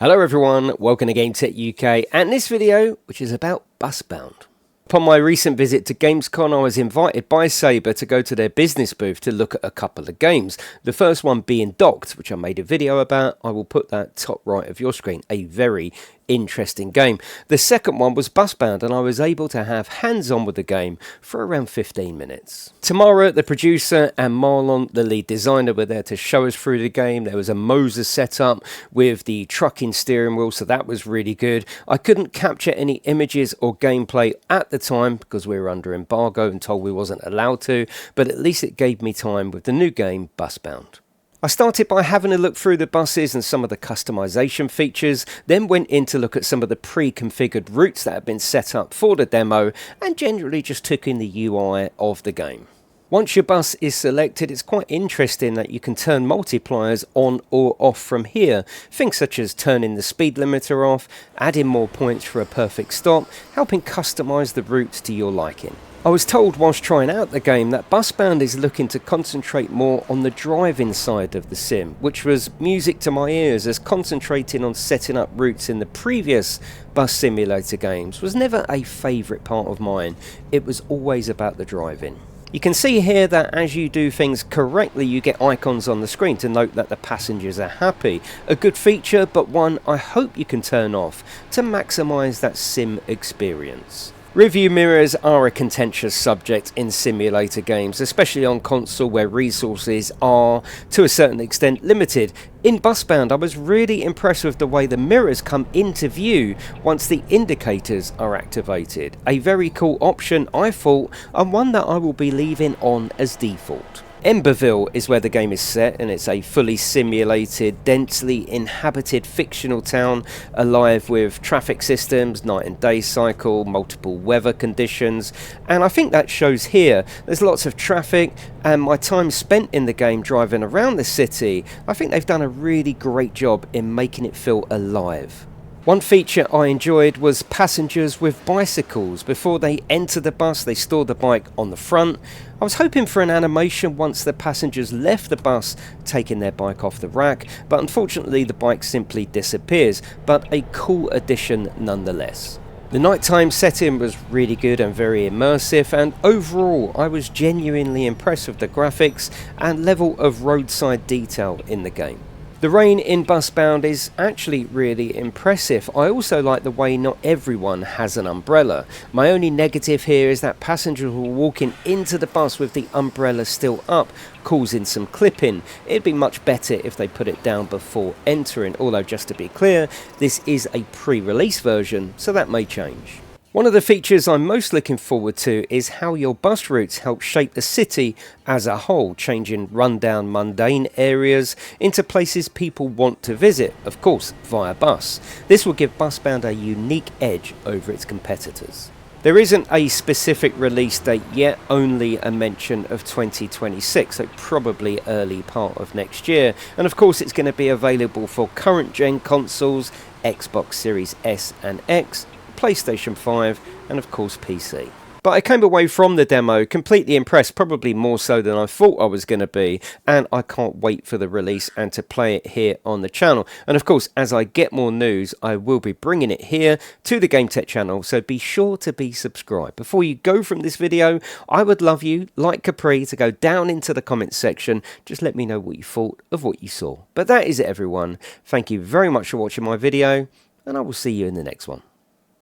Hello everyone, welcome to GametechUK and this video, which is about Busbound. Upon my recent visit to Gamescom, I was invited by Saber to go to their business booth to look at a couple of games. The first one being Docked, which I made a video about. I will put that top right of your screen. A very interesting game. The second one was Busbound, and I was able to have hands-on with the game for around 15 minutes. Tamara, the producer, and Marlon, the lead designer, were there to show us through the game. There was a Moses setup with the trucking steering wheel, so that was really good. I couldn't capture any images or gameplay at the time because we were under embargo and told we wasn't allowed to, but at least it gave me time with the new game Busbound. I started by having a look through the buses and some of the customization features, then went in to look at some of the pre-configured routes that had been set up for the demo, and generally just took in the UI of the game. Once your bus is selected, it's quite interesting that you can turn multipliers on or off from here. Things such as turning the speed limiter off, adding more points for a perfect stop, helping customize the routes to your liking. I was told whilst trying out the game that Busbound is looking to concentrate more on the driving side of the sim, which was music to my ears, as concentrating on setting up routes in the previous bus simulator games was never a favourite part of mine. It was always about the driving. You can see here that as you do things correctly, you get icons on the screen to note that the passengers are happy. A good feature, but one I hope you can turn off to maximise that sim experience. Review mirrors are a contentious subject in simulator games, especially on console where resources are, to a certain extent, limited. In Busbound, I was really impressed with the way the mirrors come into view once the indicators are activated. A very cool option, I thought, and one that I will be leaving on as default. Emberville is where the game is set, and it's a fully simulated, densely inhabited fictional town alive with traffic systems, night and day cycle, multiple weather conditions, and I think that shows here. There's lots of traffic, and my time spent in the game driving around the city, I think they've done a really great job in making it feel alive. One feature I enjoyed was passengers with bicycles. Before they enter the bus, they store the bike on the front. I was hoping for an animation once the passengers left the bus, taking their bike off the rack, but unfortunately the bike simply disappears, but a cool addition nonetheless. The nighttime setting was really good and very immersive, and overall I was genuinely impressed with the graphics and level of roadside detail in the game. The rain in Busbound is actually really impressive. I also like the way not everyone has an umbrella. My only negative here is that passengers were walking into the bus with the umbrella still up, causing some clipping. It'd be much better if they put it down before entering, although just to be clear, this is a pre-release version, so that may change. One of the features I'm most looking forward to is how your bus routes help shape the city as a whole, changing rundown mundane areas into places people want to visit, of course via bus. This will give Busbound a unique edge over its competitors. There isn't a specific release date yet, only a mention of 2026, so probably early part of next year. And of course it's going to be available for current gen consoles, Xbox Series S and X, PlayStation 5 and of course PC. But I came away from the demo completely impressed, probably more so than I thought I was going to be, and I can't wait for the release and to play it here on the channel. And of course, as I get more news, I will be bringing it here to the GameTech channel, so be sure to be subscribed. Before you go from this video, I would love you, like Capri, to go down into the comments section. Just let me know what you thought of what you saw. But that is it everyone. Thank you very much for watching my video, and I will see you in the next one.